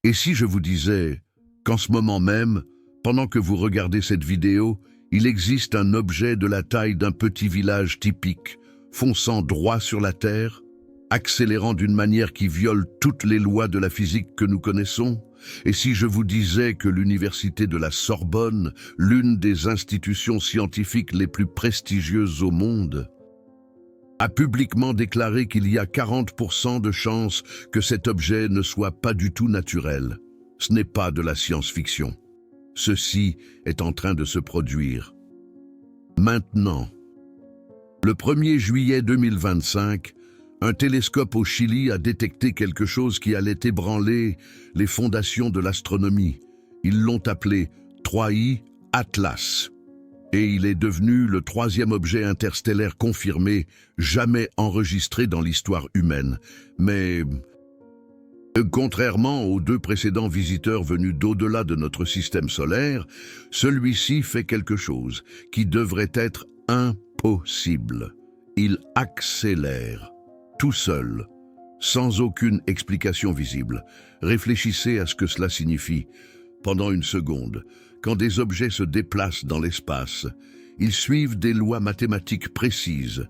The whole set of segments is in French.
Et si je vous disais qu'en ce moment même, pendant que vous regardez cette vidéo, il existe un objet de la taille d'un petit village typique, fonçant droit sur la Terre, accélérant d'une manière qui viole toutes les lois de la physique que nous connaissons? Et si je vous disais que l'université de la Sorbonne, l'une des institutions scientifiques les plus prestigieuses au monde, a publiquement déclaré qu'il y a 40% de chances que cet objet ne soit pas du tout naturel? Ce n'est pas de la science-fiction. Ceci est en train de se produire. Maintenant, le 1er juillet 2025, un télescope au Chili a détecté quelque chose qui allait ébranler les fondations de l'astronomie. Ils l'ont appelé 3I Atlas. Et il est devenu le 3e objet interstellaire confirmé, jamais enregistré dans l'histoire humaine. Mais, contrairement aux 2 précédents visiteurs venus d'au-delà de notre système solaire, celui-ci fait quelque chose qui devrait être impossible. Il accélère, tout seul, sans aucune explication visible. Réfléchissez à ce que cela signifie. Pendant une seconde, quand des objets se déplacent dans l'espace, ils suivent des lois mathématiques précises.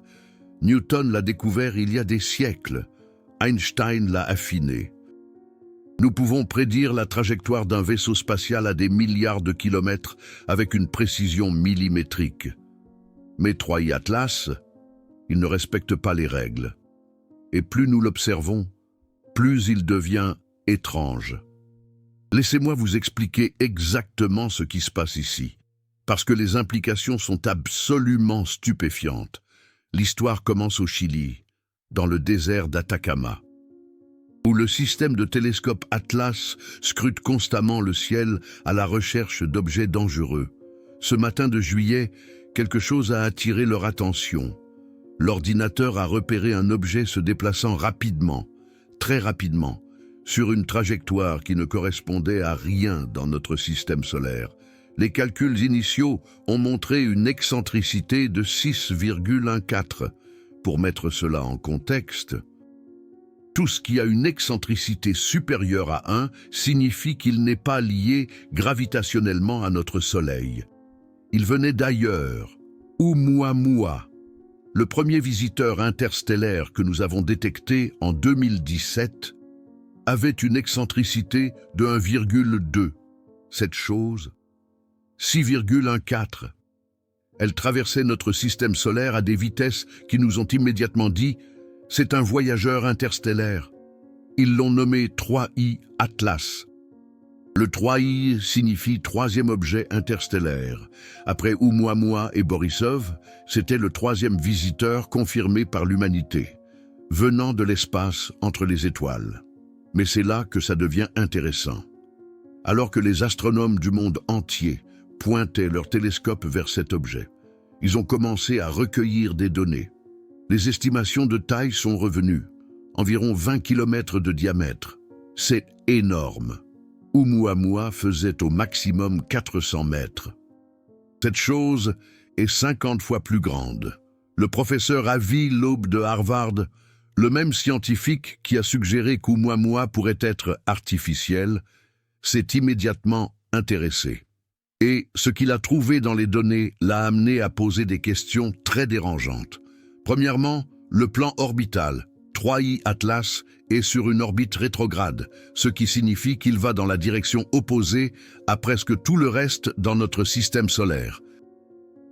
Newton l'a découvert il y a des siècles. Einstein l'a affiné. Nous pouvons prédire la trajectoire d'un vaisseau spatial à des milliards de kilomètres avec une précision millimétrique. Mais 3I Atlas, il ne respecte pas les règles. Et plus nous l'observons, plus il devient étrange. Laissez-moi vous expliquer exactement ce qui se passe ici, parce que les implications sont absolument stupéfiantes. L'histoire commence au Chili, dans le désert d'Atacama, où le système de télescope Atlas scrute constamment le ciel à la recherche d'objets dangereux. Ce matin de juillet, quelque chose a attiré leur attention. L'ordinateur a repéré un objet se déplaçant rapidement, très rapidement, sur une trajectoire qui ne correspondait à rien dans notre système solaire. Les calculs initiaux ont montré une excentricité de 6,14. Pour mettre cela en contexte, tout ce qui a une excentricité supérieure à 1 signifie qu'il n'est pas lié gravitationnellement à notre Soleil. Il venait d'ailleurs, Oumuamua, le premier visiteur interstellaire que nous avons détecté en 2017, avait une excentricité de 1,2. Cette chose, 6,14. Elle traversait notre système solaire à des vitesses qui nous ont immédiatement dit « c'est un voyageur interstellaire ». Ils l'ont nommé 3I Atlas. Le 3I signifie 3e objet interstellaire. Après Oumuamua et Borisov, c'était le 3e visiteur confirmé par l'humanité, venant de l'espace entre les étoiles. Mais c'est là que ça devient intéressant. Alors que les astronomes du monde entier pointaient leurs télescopes vers cet objet, ils ont commencé à recueillir des données. Les estimations de taille sont revenues, environ 20 km de diamètre. C'est énorme. Oumuamua faisait au maximum 400 mètres. Cette chose est 50 fois plus grande. Le professeur Avi Loeb de Harvard, le même scientifique qui a suggéré qu'Oumuamua pourrait être artificiel, s'est immédiatement intéressé. Et ce qu'il a trouvé dans les données l'a amené à poser des questions très dérangeantes. Premièrement, le plan orbital, 3I Atlas, est sur une orbite rétrograde, ce qui signifie qu'il va dans la direction opposée à presque tout le reste dans notre système solaire.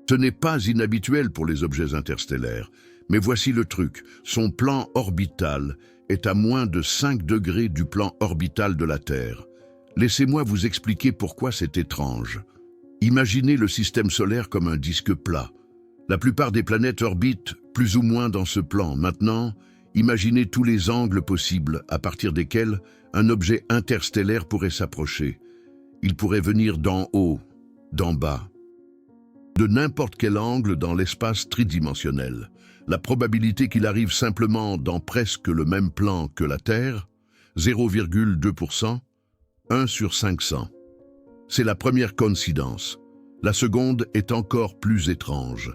Ce n'est pas inhabituel pour les objets interstellaires, mais voici le truc, son plan orbital est à moins de 5 degrés du plan orbital de la Terre. Laissez-moi vous expliquer pourquoi c'est étrange. Imaginez le système solaire comme un disque plat. La plupart des planètes orbitent plus ou moins dans ce plan. Maintenant, imaginez tous les angles possibles à partir desquels un objet interstellaire pourrait s'approcher. Il pourrait venir d'en haut, d'en bas, de n'importe quel angle dans l'espace tridimensionnel. La probabilité qu'il arrive simplement dans presque le même plan que la Terre, 0,2%, 1 sur 500. C'est la première coïncidence. La seconde est encore plus étrange.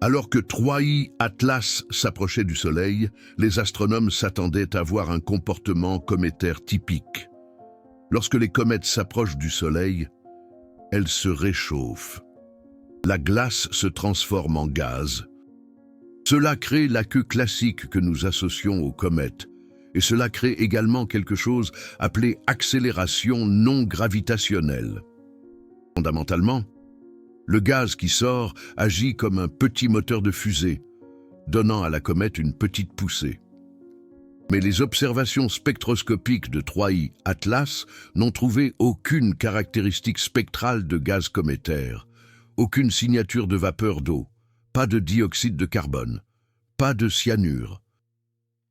Alors que 3I Atlas s'approchait du Soleil, les astronomes s'attendaient à voir un comportement cométaire typique. Lorsque les comètes s'approchent du Soleil, elles se réchauffent. La glace se transforme en gaz. Cela crée la queue classique que nous associons aux comètes, et cela crée également quelque chose appelé accélération non gravitationnelle. Fondamentalement, le gaz qui sort agit comme un petit moteur de fusée, donnant à la comète une petite poussée. Mais les observations spectroscopiques de 3I Atlas n'ont trouvé aucune caractéristique spectrale de gaz cométaire, aucune signature de vapeur d'eau, pas de dioxyde de carbone, pas de cyanure.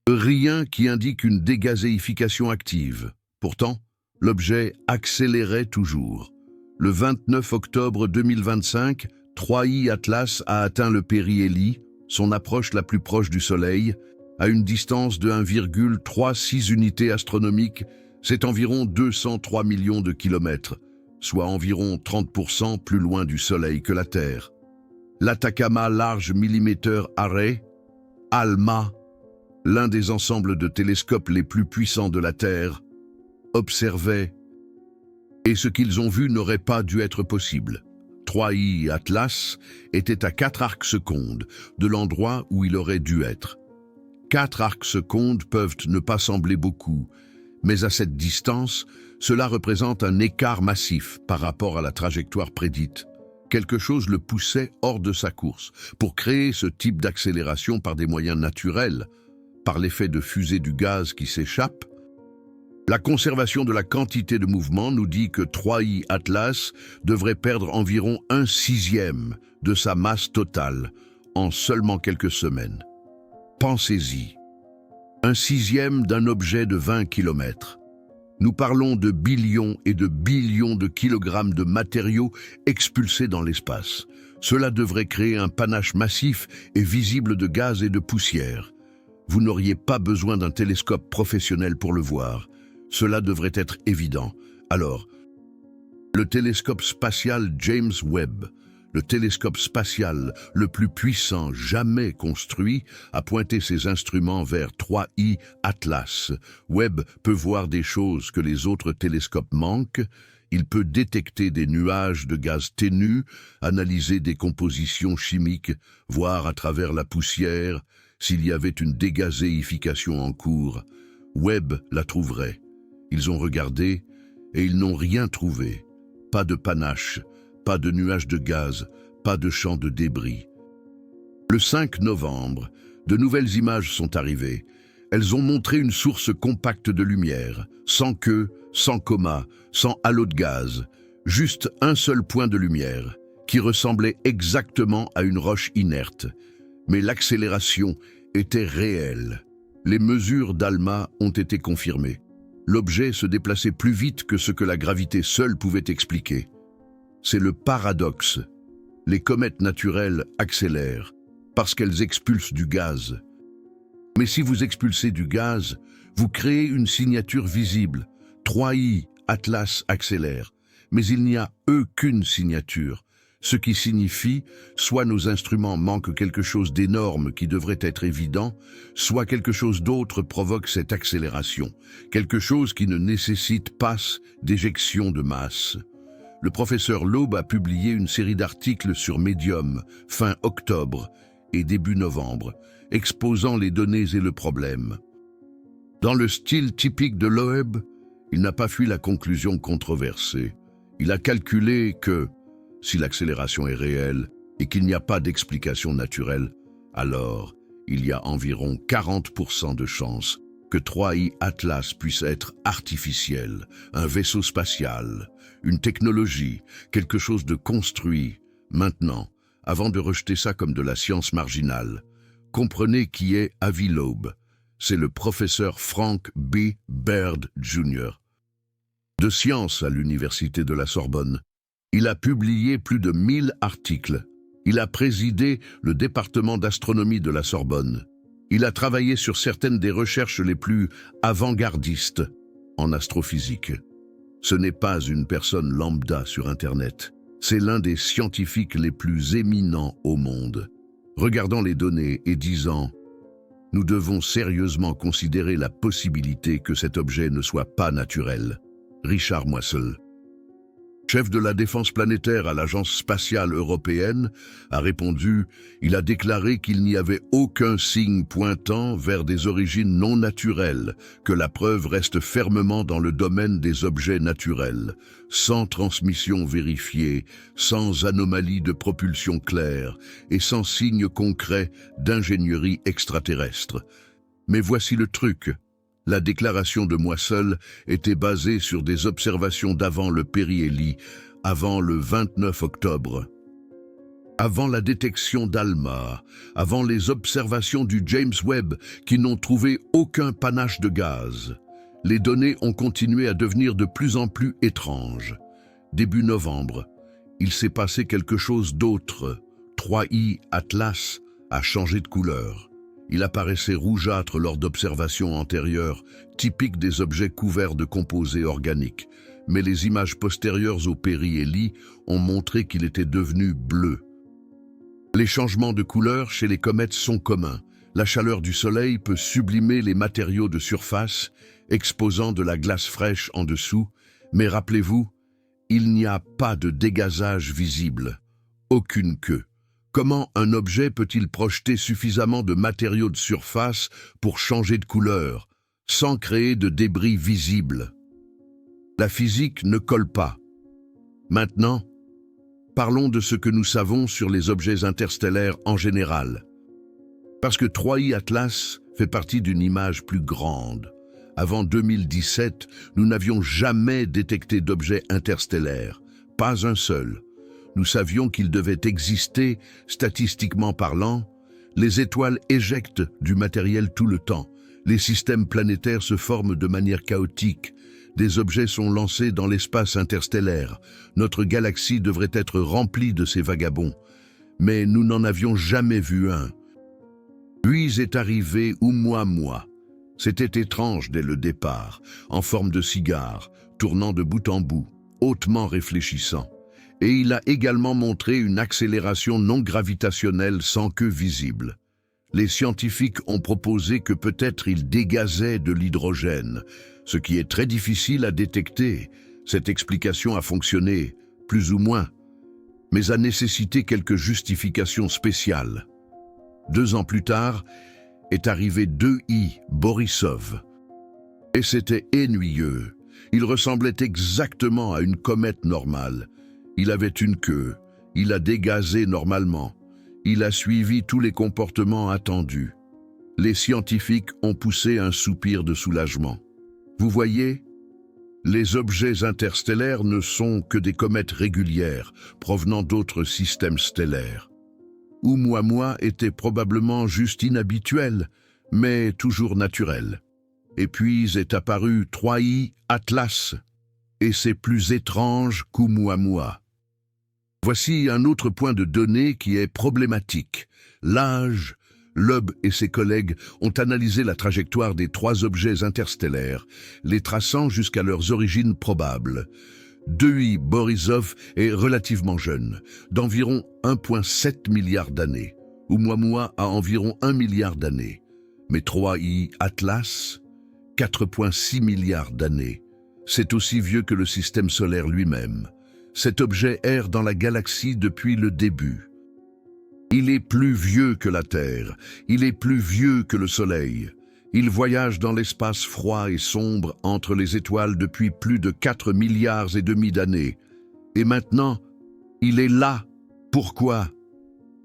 Rien qui indique une dégazéification active. Pourtant, l'objet accélérait toujours. Le 29 octobre 2025, 3I Atlas a atteint le périhélie, son approche la plus proche du Soleil, à une distance de 1,36 unités astronomiques, c'est environ 203 millions de kilomètres, soit environ 30% plus loin du Soleil que la Terre. L'Atacama Large Millimeter Array, ALMA, l'un des ensembles de télescopes les plus puissants de la Terre, observait, et ce qu'ils ont vu n'aurait pas dû être possible. 3I Atlas était à 4 arcs-secondes de l'endroit où il aurait dû être. 4 arcs-secondes peuvent ne pas sembler beaucoup, mais à cette distance, cela représente un écart massif par rapport à la trajectoire prédite. Quelque chose le poussait hors de sa course pour créer ce type d'accélération par des moyens naturels, par l'effet de fusée du gaz qui s'échappe. La conservation de la quantité de mouvement nous dit que 3I Atlas devrait perdre environ 1/6 de sa masse totale en seulement quelques semaines. Pensez-y. 1/6 d'un objet de 20 km. Nous parlons de billions et de billions de kilogrammes de matériaux expulsés dans l'espace. Cela devrait créer un panache massif et visible de gaz et de poussière. Vous n'auriez pas besoin d'un télescope professionnel pour le voir. Cela devrait être évident. Alors, le télescope spatial James Webb, le télescope spatial le plus puissant jamais construit, a pointé ses instruments vers 3I Atlas. Webb peut voir des choses que les autres télescopes manquent. Il peut détecter des nuages de gaz ténus, analyser des compositions chimiques, voir à travers la poussière s'il y avait une dégazéification en cours. Webb la trouverait. Ils ont regardé et ils n'ont rien trouvé. Pas de panache, pas de nuages de gaz, pas de champs de débris. Le 5 novembre, de nouvelles images sont arrivées. Elles ont montré une source compacte de lumière, sans queue, sans coma, sans halo de gaz, juste un seul point de lumière, qui ressemblait exactement à une roche inerte. Mais l'accélération était réelle. Les mesures d'ALMA ont été confirmées. L'objet se déplaçait plus vite que ce que la gravité seule pouvait expliquer. C'est le paradoxe. Les comètes naturelles accélèrent parce qu'elles expulsent du gaz. Mais si vous expulsez du gaz, vous créez une signature visible. 3I Atlas accélère, mais il n'y a aucune signature, ce qui signifie soit nos instruments manquent quelque chose d'énorme qui devrait être évident, soit quelque chose d'autre provoque cette accélération, quelque chose qui ne nécessite pas d'éjection de masse. Le professeur Loeb a publié une série d'articles sur Medium, fin octobre et début novembre, exposant les données et le problème. Dans le style typique de Loeb, il n'a pas fui la conclusion controversée. Il a calculé que, si l'accélération est réelle et qu'il n'y a pas d'explication naturelle, alors il y a environ 40% de chances que 3I Atlas puisse être artificiel, un vaisseau spatial, une technologie, quelque chose de construit. Maintenant, avant de rejeter ça comme de la science marginale, comprenez qui est Avi Loeb. C'est le professeur Frank B. Baird Jr. de sciences à l'Université de la Sorbonne. Il a publié plus de 1000 articles. Il a présidé le département d'astronomie de la Sorbonne. Il a travaillé sur certaines des recherches les plus avant-gardistes en astrophysique. Ce n'est pas une personne lambda sur Internet. C'est l'un des scientifiques les plus éminents au monde. Regardant les données et disant « Nous devons sérieusement considérer la possibilité que cet objet ne soit pas naturel. » Richard Moissel, chef de la défense planétaire à l'Agence spatiale européenne, a répondu « Il a déclaré qu'il n'y avait aucun signe pointant vers des origines non naturelles, que la preuve reste fermement dans le domaine des objets naturels, sans transmission vérifiée, sans anomalie de propulsion claire et sans signe concret d'ingénierie extraterrestre. Mais voici le truc. La déclaration de Moissel était basée sur des observations d'avant le périhélie, avant le 29 octobre. Avant la détection d'Alma, avant les observations du James Webb qui n'ont trouvé aucun panache de gaz, les données ont continué à devenir de plus en plus étranges. Début novembre, il s'est passé quelque chose d'autre. 3I Atlas a changé de couleur. Il apparaissait rougeâtre lors d'observations antérieures, typiques des objets couverts de composés organiques. Mais les images postérieures au périhélie ont montré qu'il était devenu bleu. Les changements de couleur chez les comètes sont communs. La chaleur du Soleil peut sublimer les matériaux de surface, exposant de la glace fraîche en dessous. Mais rappelez-vous, il n'y a pas de dégazage visible, aucune queue. Comment un objet peut-il projeter suffisamment de matériaux de surface pour changer de couleur, sans créer de débris visibles? La physique ne colle pas. Maintenant, parlons de ce que nous savons sur les objets interstellaires en général. Parce que 3I Atlas fait partie d'une image plus grande. Avant 2017, nous n'avions jamais détecté d'objets interstellaires, pas un seul. Nous savions qu'il devait exister, statistiquement parlant. Les étoiles éjectent du matériel tout le temps. Les systèmes planétaires se forment de manière chaotique. Des objets sont lancés dans l'espace interstellaire. Notre galaxie devrait être remplie de ces vagabonds. Mais nous n'en avions jamais vu un. Puis est arrivé Oumuamua. C'était étrange dès le départ, en forme de cigare, tournant de bout en bout, hautement réfléchissant. Et il a également montré une accélération non gravitationnelle sans queue visible. Les scientifiques ont proposé que peut-être il dégazait de l'hydrogène, ce qui est très difficile à détecter. Cette explication a fonctionné, plus ou moins, mais a nécessité quelques justifications spéciales. 2 ans plus tard, est arrivé 2I Borisov. Et c'était ennuyeux. Il ressemblait exactement à une comète normale. Il avait une queue, il a dégazé normalement, il a suivi tous les comportements attendus. Les scientifiques ont poussé un soupir de soulagement. Vous voyez, les objets interstellaires ne sont que des comètes régulières provenant d'autres systèmes stellaires. Oumuamua était probablement juste inhabituel, mais toujours naturel. Et puis est apparu 3I Atlas, et c'est plus étrange qu'Oumuamua. Voici un autre point de données qui est problématique. L'âge. Loeb et ses collègues ont analysé la trajectoire des 3 objets interstellaires, les traçant jusqu'à leurs origines probables. 2I Borisov est relativement jeune, d'environ 1,7 milliard d'années. Oumuamua a environ 1 milliard d'années. Mais 3I Atlas, 4,6 milliards d'années. C'est aussi vieux que le système solaire lui-même. Cet objet erre dans la galaxie depuis le début. Il est plus vieux que la Terre, il est plus vieux que le Soleil. Il voyage dans l'espace froid et sombre entre les étoiles depuis plus de 4 milliards et demi d'années. Et maintenant, il est là. Pourquoi?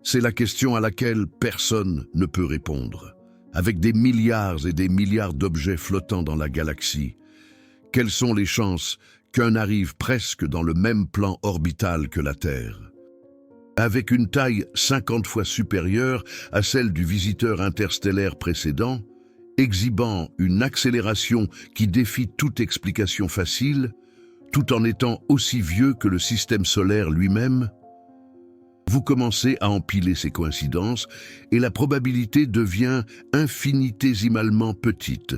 C'est la question à laquelle personne ne peut répondre. Avec des milliards et des milliards d'objets flottant dans la galaxie, quelles sont les chances qu'un arrive presque dans le même plan orbital que la Terre? Avec une taille 50 fois supérieure à celle du visiteur interstellaire précédent, exhibant une accélération qui défie toute explication facile, tout en étant aussi vieux que le système solaire lui-même, vous commencez à empiler ces coïncidences et la probabilité devient infinitésimalement petite.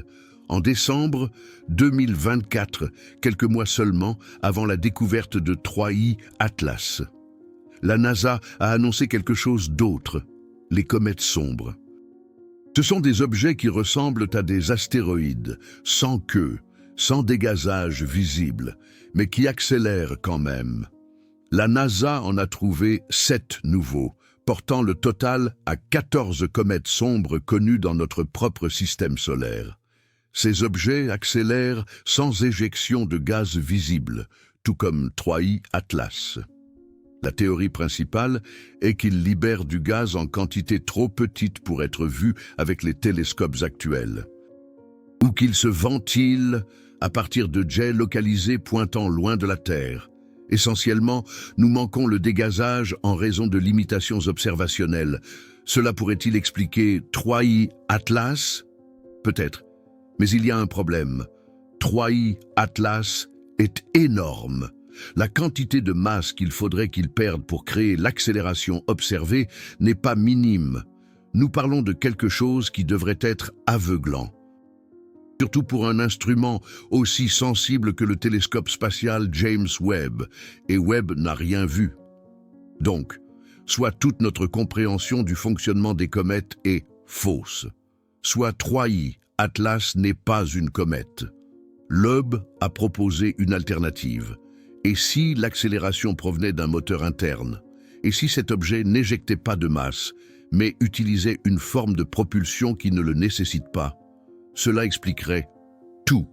En décembre 2024, quelques mois seulement avant la découverte de 3I Atlas, la NASA a annoncé quelque chose d'autre, les comètes sombres. Ce sont des objets qui ressemblent à des astéroïdes, sans queue, sans dégazage visible, mais qui accélèrent quand même. La NASA en a trouvé 7 nouveaux, portant le total à 14 comètes sombres connues dans notre propre système solaire. Ces objets accélèrent sans éjection de gaz visible, tout comme 3I Atlas. La théorie principale est qu'ils libèrent du gaz en quantité trop petite pour être vu avec les télescopes actuels, ou qu'ils se ventilent à partir de jets localisés pointant loin de la Terre. Essentiellement, nous manquons le dégazage en raison de limitations observationnelles. Cela pourrait-il expliquer 3I Atlas? Peut-être. Mais il y a un problème. 3I Atlas est énorme. La quantité de masse qu'il faudrait qu'il perde pour créer l'accélération observée n'est pas minime. Nous parlons de quelque chose qui devrait être aveuglant. Surtout pour un instrument aussi sensible que le télescope spatial James Webb, et Webb n'a rien vu. Donc, soit toute notre compréhension du fonctionnement des comètes est fausse, soit 3I Atlas n'est pas une comète. Loeb a proposé une alternative. Et si l'accélération provenait d'un moteur interne? Et si cet objet n'éjectait pas de masse, mais utilisait une forme de propulsion qui ne le nécessite pas? Cela expliquerait tout.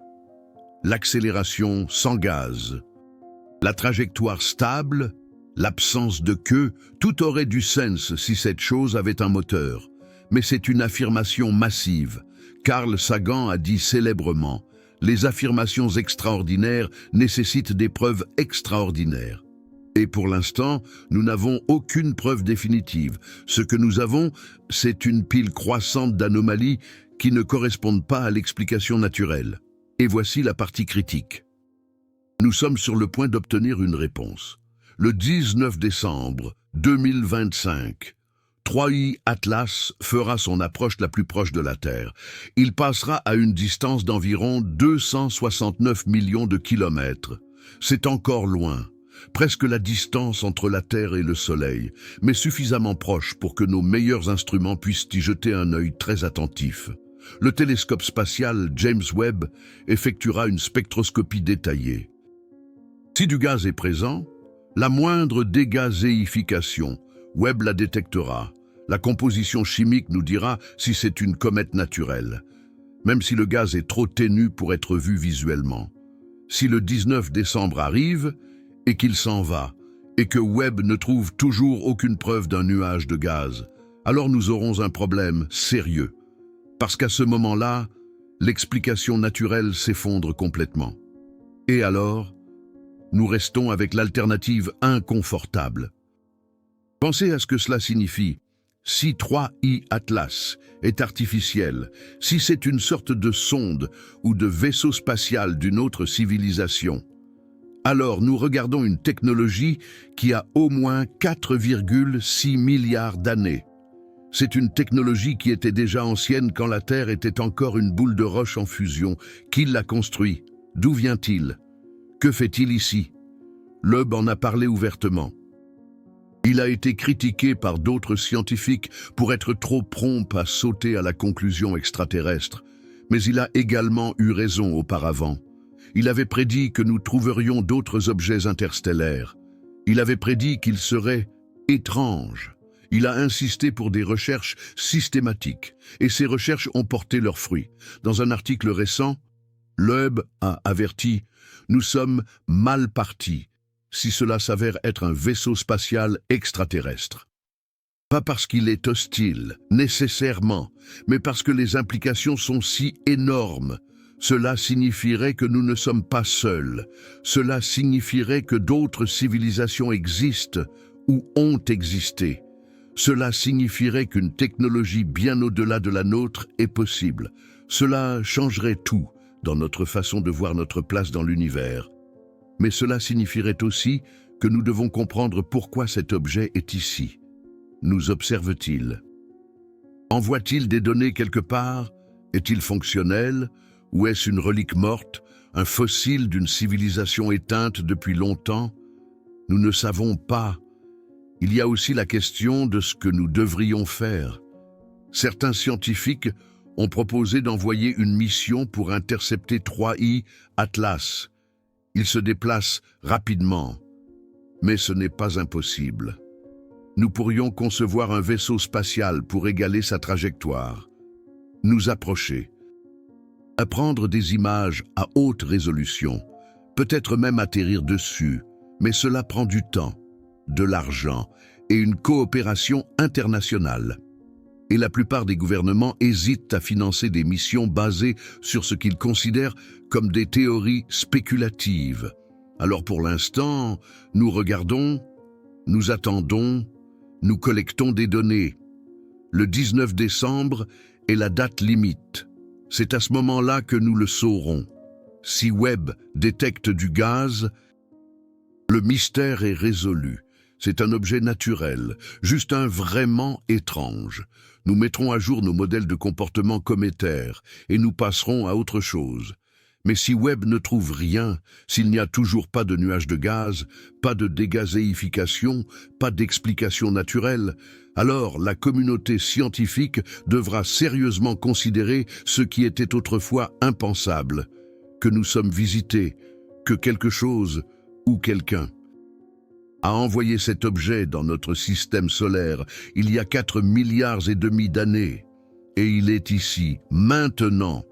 L'accélération sans gaz, la trajectoire stable, l'absence de queue, tout aurait du sens si cette chose avait un moteur. Mais c'est une affirmation massive. Carl Sagan a dit célèbrement: les affirmations extraordinaires nécessitent des preuves extraordinaires. Et pour l'instant, nous n'avons aucune preuve définitive. Ce que nous avons, c'est une pile croissante d'anomalies qui ne correspondent pas à l'explication naturelle. Et voici la partie critique. Nous sommes sur le point d'obtenir une réponse. Le 19 décembre 2025, 3I Atlas fera son approche la plus proche de la Terre. Il passera à une distance d'environ 269 millions de kilomètres. C'est encore loin, presque la distance entre la Terre et le Soleil, mais suffisamment proche pour que nos meilleurs instruments puissent y jeter un œil très attentif. Le télescope spatial James Webb effectuera une spectroscopie détaillée. Si du gaz est présent, la moindre dégazéification, Webb la détectera. La composition chimique nous dira si c'est une comète naturelle, même si le gaz est trop ténu pour être vu visuellement. Si le 19 décembre arrive et qu'il s'en va, et que Webb ne trouve toujours aucune preuve d'un nuage de gaz, alors nous aurons un problème sérieux. Parce qu'à ce moment-là, l'explication naturelle s'effondre complètement. Et alors, nous restons avec l'alternative inconfortable. Pensez à ce que cela signifie. Si 3I Atlas est artificiel, si c'est une sorte de sonde ou de vaisseau spatial d'une autre civilisation, alors nous regardons une technologie qui a au moins 4,6 milliards d'années. C'est une technologie qui était déjà ancienne quand la Terre était encore une boule de roche en fusion. Qui l'a construit? D'où vient-il? Que fait-il ici? Loeb en a parlé ouvertement. Il a été critiqué par d'autres scientifiques pour être trop prompt à sauter à la conclusion extraterrestre, mais il a également eu raison auparavant. Il avait prédit que nous trouverions d'autres objets interstellaires. Il avait prédit qu'ils seraient étranges. Il a insisté pour des recherches systématiques, et ces recherches ont porté leurs fruits. Dans un article récent, Loeb a averti « Nous sommes mal partis si cela s'avère être un vaisseau spatial extraterrestre. » Pas parce qu'il est hostile, nécessairement, mais parce que les implications sont si énormes. Cela signifierait que nous ne sommes pas seuls. Cela signifierait que d'autres civilisations existent ou ont existé. Cela signifierait qu'une technologie bien au-delà de la nôtre est possible. Cela changerait tout dans notre façon de voir notre place dans l'univers. Mais cela signifierait aussi que nous devons comprendre pourquoi cet objet est ici. Nous observe-t-il? Envoie-t-il des données quelque part? Est-il fonctionnel? Ou est-ce une relique morte, un fossile d'une civilisation éteinte depuis longtemps? Nous ne savons pas. Il y a aussi la question de ce que nous devrions faire. Certains scientifiques ont proposé d'envoyer une mission pour intercepter 3I Atlas. Ils se déplacent rapidement, mais ce n'est pas impossible. Nous pourrions concevoir un vaisseau spatial pour égaler sa trajectoire, nous approcher, prendre des images à haute résolution, peut-être même atterrir dessus, mais cela prend du temps, de l'argent et une coopération internationale. Et la plupart des gouvernements hésitent à financer des missions basées sur ce qu'ils considèrent comme des théories spéculatives. Alors pour l'instant, nous regardons, nous attendons, nous collectons des données. Le 19 décembre est la date limite. C'est à ce moment-là que nous le saurons. Si Webb détecte du gaz, le mystère est résolu. C'est un objet naturel, juste un vraiment étrange. Nous mettrons à jour nos modèles de comportement cométaires et nous passerons à autre chose. Mais si Webb ne trouve rien, s'il n'y a toujours pas de nuage de gaz, pas de dégazéification, pas d'explication naturelle, alors la communauté scientifique devra sérieusement considérer ce qui était autrefois impensable, que nous sommes visités, que quelque chose ou quelqu'un a envoyé cet objet dans notre système solaire il y a 4,5 milliards d'années, et il est ici, maintenant.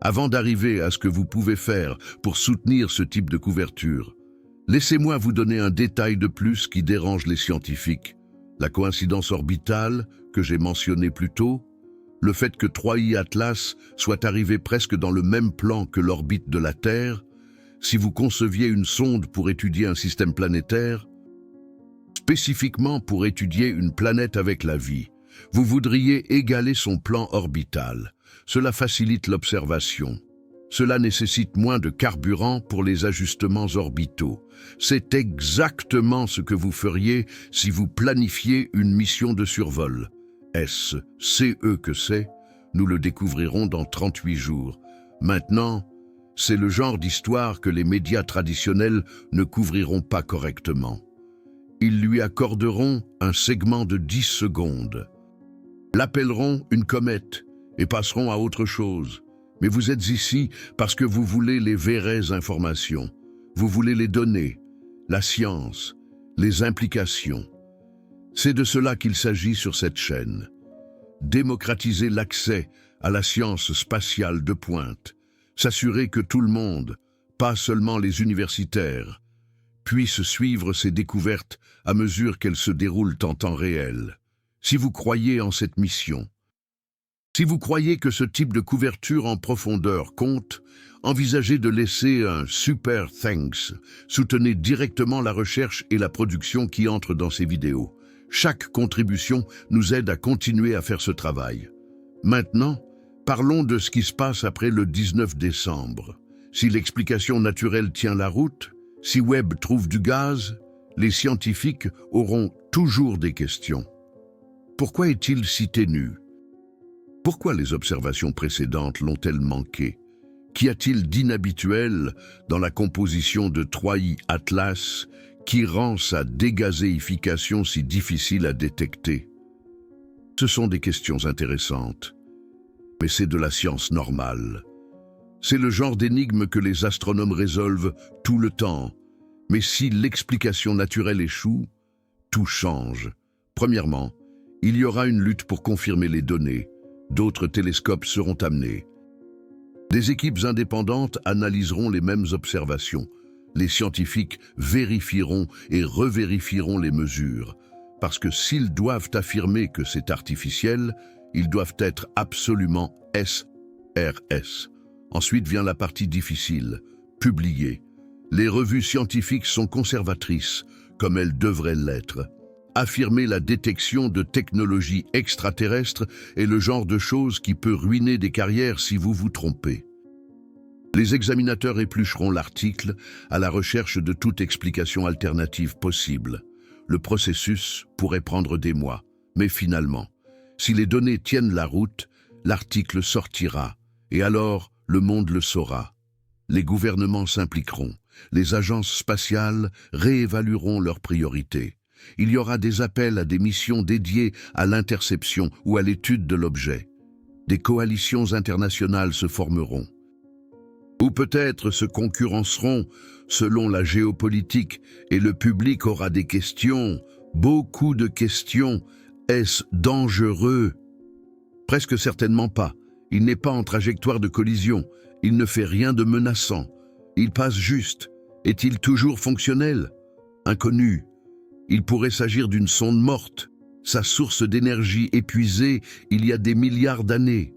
Avant d'arriver à ce que vous pouvez faire pour soutenir ce type de couverture, laissez-moi vous donner un détail de plus qui dérange les scientifiques. La coïncidence orbitale, que j'ai mentionnée plus tôt, le fait que 3I Atlas soit arrivé presque dans le même plan que l'orbite de la Terre. Si vous conceviez une sonde pour étudier un système planétaire, spécifiquement pour étudier une planète avec la vie, vous voudriez égaler son plan orbital. Cela facilite l'observation. Cela nécessite moins de carburant pour les ajustements orbitaux. C'est exactement ce que vous feriez si vous planifiez une mission de survol. Est-ce CE que c'est? Nous le découvrirons dans 38 jours. Maintenant, c'est le genre d'histoire que les médias traditionnels ne couvriront pas correctement. Ils lui accorderont un segment de 10 secondes, l'appelleront une comète et passeront à autre chose. Mais vous êtes ici parce que vous voulez les vraies informations. Vous voulez les données, la science, les implications. C'est de cela qu'il s'agit sur cette chaîne. Démocratiser l'accès à la science spatiale de pointe. S'assurer que tout le monde, pas seulement les universitaires, puisse suivre ces découvertes à mesure qu'elles se déroulent en temps réel. Si vous croyez en cette mission, si vous croyez que ce type de couverture en profondeur compte, envisagez de laisser un super thanks. Soutenez directement la recherche et la production qui entrent dans ces vidéos. Chaque contribution nous aide à continuer à faire ce travail. Maintenant, parlons de ce qui se passe après le 19 décembre. Si l'explication naturelle tient la route, si Webb trouve du gaz, les scientifiques auront toujours des questions. Pourquoi est-il si ténu? Pourquoi les observations précédentes l'ont-elles manqué? Qu'y a-t-il d'inhabituel dans la composition de 3I Atlas qui rend sa dégazéification si difficile à détecter? Ce sont des questions intéressantes, mais c'est de la science normale. C'est le genre d'énigme que les astronomes résolvent tout le temps. Mais si l'explication naturelle échoue, tout change. Premièrement, il y aura une lutte pour confirmer les données. D'autres télescopes seront amenés. Des équipes indépendantes analyseront les mêmes observations. Les scientifiques vérifieront et revérifieront les mesures. Parce que s'ils doivent affirmer que c'est artificiel, ils doivent être absolument SRS. Ensuite vient la partie difficile, publier. Les revues scientifiques sont conservatrices, comme elles devraient l'être. Affirmer la détection de technologies extraterrestres est le genre de chose qui peut ruiner des carrières si vous vous trompez. Les examinateurs éplucheront l'article à la recherche de toute explication alternative possible. Le processus pourrait prendre des mois, mais finalement, si les données tiennent la route, l'article sortira, et alors le monde le saura. Les gouvernements s'impliqueront, les agences spatiales réévalueront leurs priorités. Il y aura des appels à des missions dédiées à l'interception ou à l'étude de l'objet. des coalitions internationales se formeront. Ou peut-être se concurrenceront selon la géopolitique et le public aura des questions, beaucoup de questions. Est-ce dangereux? Presque certainement pas. Il n'est pas en trajectoire de collision. Il ne fait rien de menaçant. Il passe juste. Est-il toujours fonctionnel? Inconnu. Il pourrait s'agir d'une sonde morte, sa source d'énergie épuisée il y a des milliards d'années.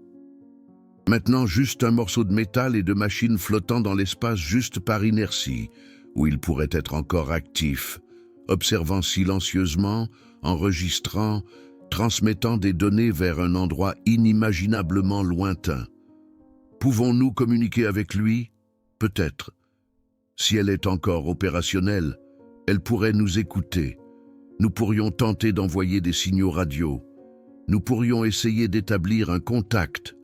Maintenant juste un morceau de métal et de machines flottant dans l'espace juste par inertie, où il pourrait être encore actif, observant silencieusement, enregistrant, transmettant des données vers un endroit inimaginablement lointain. Pouvons-nous communiquer avec lui? Peut-être. Si elle est encore opérationnelle, elle pourrait nous écouter. Nous pourrions tenter d'envoyer des signaux radio. Nous pourrions essayer d'établir un contact.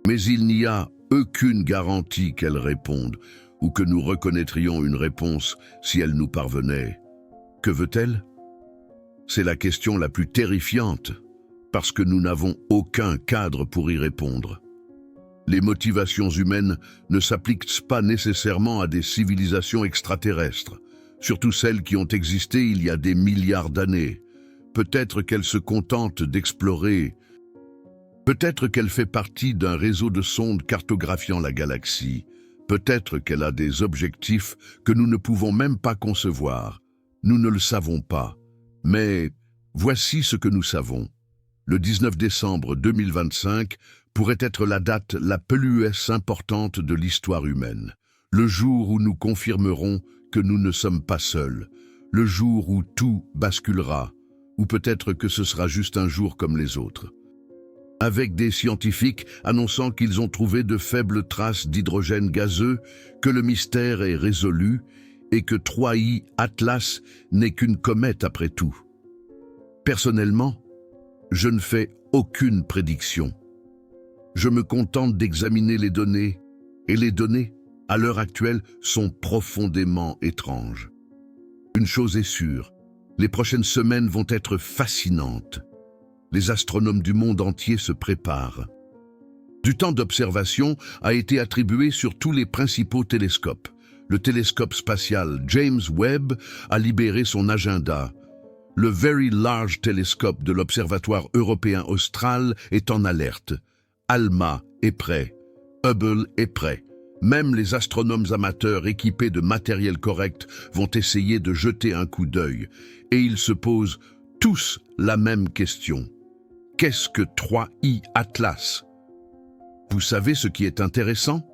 Mais il n'y a aucune garantie qu'elle réponde ou que nous reconnaîtrions une réponse si elle nous parvenait. Que veut-elle? C'est la question la plus terrifiante, parce que nous n'avons aucun cadre pour y répondre. Les motivations humaines ne s'appliquent pas nécessairement à des civilisations extraterrestres, surtout celles qui ont existé il y a des milliards d'années. Peut-être qu'elle se contente d'explorer. Peut-être qu'elle fait partie d'un réseau de sondes cartographiant la galaxie. Peut-être qu'elle a des objectifs que nous ne pouvons même pas concevoir. Nous ne le savons pas. Mais voici ce que nous savons. Le 19 décembre 2025 pourrait être la date la plus importante de l'histoire humaine. Le jour où nous confirmerons que nous ne sommes pas seuls. Le jour où tout basculera. Ou peut-être que ce sera juste un jour comme les autres. Avec des scientifiques annonçant qu'ils ont trouvé de faibles traces d'hydrogène gazeux, que le mystère est résolu et que 3I Atlas n'est qu'une comète après tout. Personnellement, je ne fais aucune prédiction. Je me contente d'examiner les données, et les données, à l'heure actuelle, sont profondément étranges. Une chose est sûre, les prochaines semaines vont être fascinantes. Les astronomes du monde entier se préparent. Du temps d'observation a été attribué sur tous les principaux télescopes. Le télescope spatial James Webb a libéré son agenda. Le Very Large Telescope de l'Observatoire européen austral est en alerte. ALMA est prêt. Hubble est prêt. Même les astronomes amateurs équipés de matériel correct vont essayer de jeter un coup d'œil. Et ils se posent tous la même question. Qu'est-ce que 3I Atlas? Vous savez ce qui est intéressant?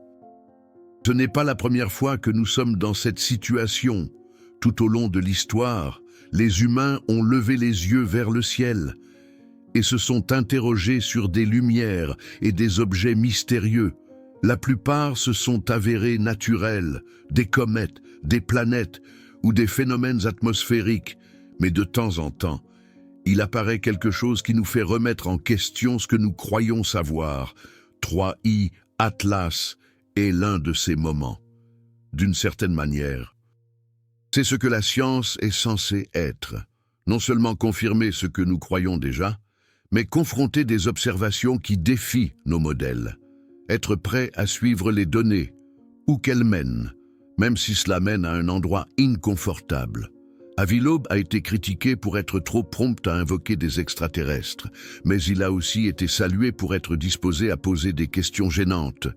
Ce n'est pas la première fois que nous sommes dans cette situation. Tout au long de l'histoire, les humains ont levé les yeux vers le ciel et se sont interrogés sur des lumières et des objets mystérieux. La plupart se sont avérés naturels, des comètes, des planètes ou des phénomènes atmosphériques, mais de temps en temps, il apparaît quelque chose qui nous fait remettre en question ce que nous croyons savoir. 3I Atlas est l'un de ces moments. D'une certaine manière, c'est ce que la science est censée être. Non seulement confirmer ce que nous croyons déjà, mais confronter des observations qui défient nos modèles. Être prêt à suivre les données, où qu'elles mènent, même si cela mène à un endroit inconfortable. Avilob a été critiqué pour être trop prompt à invoquer des extraterrestres, mais il a aussi été salué pour être disposé à poser des questions gênantes.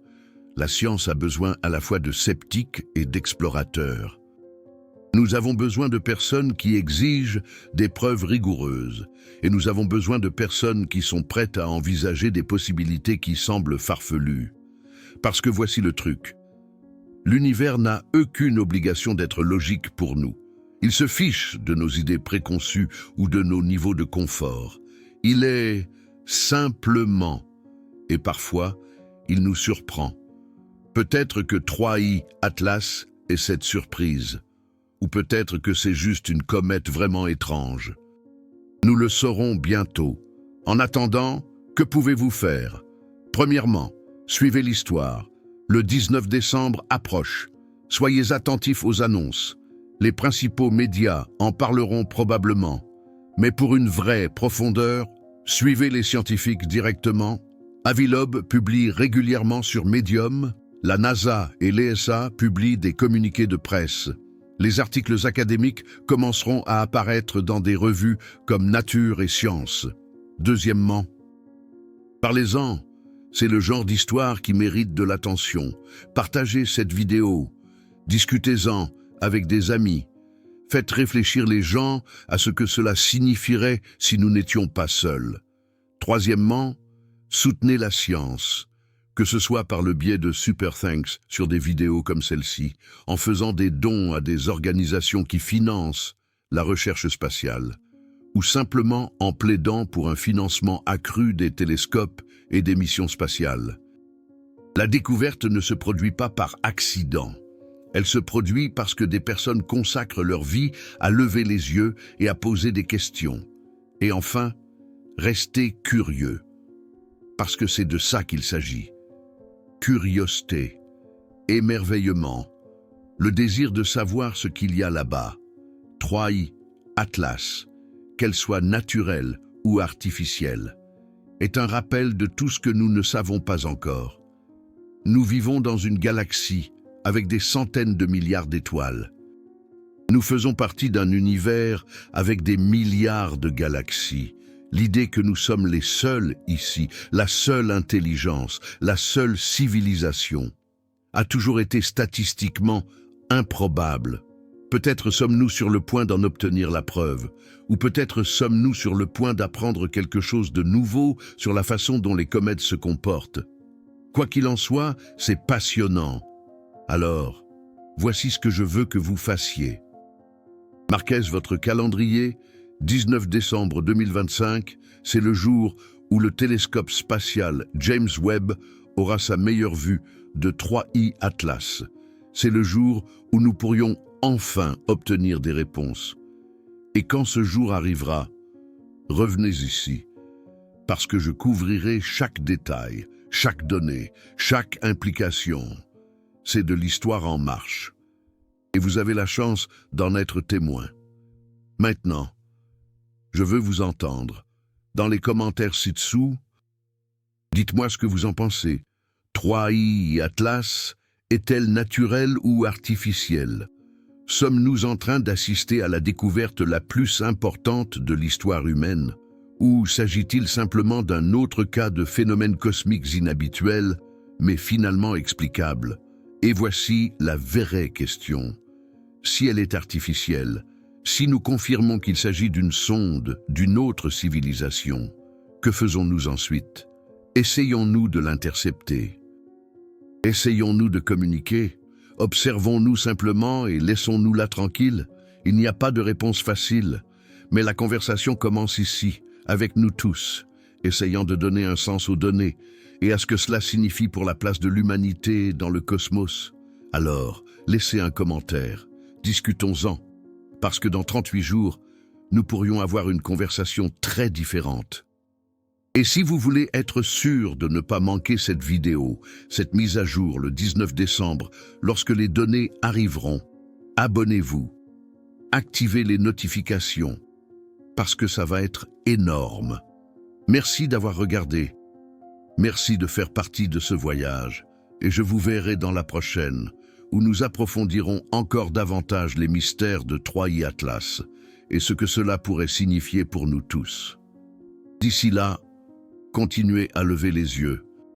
La science a besoin à la fois de sceptiques et d'explorateurs. Nous avons besoin de personnes qui exigent des preuves rigoureuses, et nous avons besoin de personnes qui sont prêtes à envisager des possibilités qui semblent farfelues. Parce que voici le truc. L'univers n'a aucune obligation d'être logique pour nous. Il se fiche de nos idées préconçues ou de nos niveaux de confort. Il est simplement, et parfois, il nous surprend. Peut-être que 3I Atlas est cette surprise, ou peut-être que c'est juste une comète vraiment étrange. Nous le saurons bientôt. En attendant, que pouvez-vous faire? Premièrement, suivez l'histoire. Le 19 décembre approche. Soyez attentifs aux annonces. Les principaux médias en parleront probablement. Mais pour une vraie profondeur, suivez les scientifiques directement Avilob publie régulièrement sur Medium, la NASA et l'ESA publient des communiqués de presse. Les articles académiques commenceront à apparaître dans des revues comme Nature et Sciences. Deuxièmement, parlez-en, c'est le genre d'histoire qui mérite de l'attention. Partagez cette vidéo, discutez-en avec des amis. Faites réfléchir les gens à ce que cela signifierait si nous n'étions pas seuls. Troisièmement, soutenez la science, que ce soit par le biais de Super Thanks sur des vidéos comme celle-ci, en faisant des dons à des organisations qui financent la recherche spatiale, ou simplement en plaidant pour un financement accru des télescopes et des missions spatiales. La découverte ne se produit pas par accident. Elle se produit parce que des personnes consacrent leur vie à lever les yeux et à poser des questions. Et enfin, restez curieux, parce que c'est de ça qu'il s'agit. Curiosité, émerveillement, le désir de savoir ce qu'il y a là-bas. 3i, Atlas, qu'elle soit naturelle ou artificielle, est un rappel de tout ce que nous ne savons pas encore. Nous vivons dans une galaxie avec des centaines de milliards d'étoiles. Nous faisons partie d'un univers avec des milliards de galaxies. L'idée que nous sommes les seuls ici, la seule intelligence, la seule civilisation, a toujours été statistiquement improbable. Peut-être sommes-nous sur le point d'en obtenir la preuve, ou peut-être sommes-nous sur le point d'apprendre quelque chose de nouveau sur la façon dont les comètes se comportent. Quoi qu'il en soit, c'est passionnant. Alors, voici ce que je veux que vous fassiez. Marquez votre calendrier. 19 décembre 2025, c'est le jour où le télescope spatial James Webb aura sa meilleure vue de 3i Atlas. C'est le jour où nous pourrions enfin obtenir des réponses. Et quand ce jour arrivera, revenez ici, parce que je couvrirai chaque détail, chaque donnée, chaque implication. C'est de l'histoire en marche. Et vous avez la chance d'en être témoin. Maintenant, je veux vous entendre. Dans les commentaires ci-dessous, dites-moi ce que vous en pensez. 3i Atlas est-elle naturelle ou artificielle? Sommes-nous en train d'assister à la découverte la plus importante de l'histoire humaine? Ou s'agit-il simplement d'un autre cas de phénomènes cosmiques inhabituels, mais finalement explicables? Et voici la vraie question. Si elle est artificielle, si nous confirmons qu'il s'agit d'une sonde, d'une autre civilisation, que faisons-nous ensuite? Essayons-nous de l'intercepter? Essayons-nous de communiquer? Observons-nous simplement et laissons-nous-la tranquille? Il n'y a pas de réponse facile, mais la conversation commence ici, avec nous tous, essayant de donner un sens aux données et à ce que cela signifie pour la place de l'humanité dans le cosmos. Alors, laissez un commentaire, discutons-en. Parce que dans 38 jours, nous pourrions avoir une conversation très différente. Et si vous voulez être sûr de ne pas manquer cette vidéo, cette mise à jour le 19 décembre, lorsque les données arriveront, abonnez-vous, activez les notifications, parce que ça va être énorme. Merci d'avoir regardé. Merci de faire partie de ce voyage, et je vous verrai dans la prochaine, où nous approfondirons encore davantage les mystères de 3i Atlas et ce que cela pourrait signifier pour nous tous. D'ici là, continuez à lever les yeux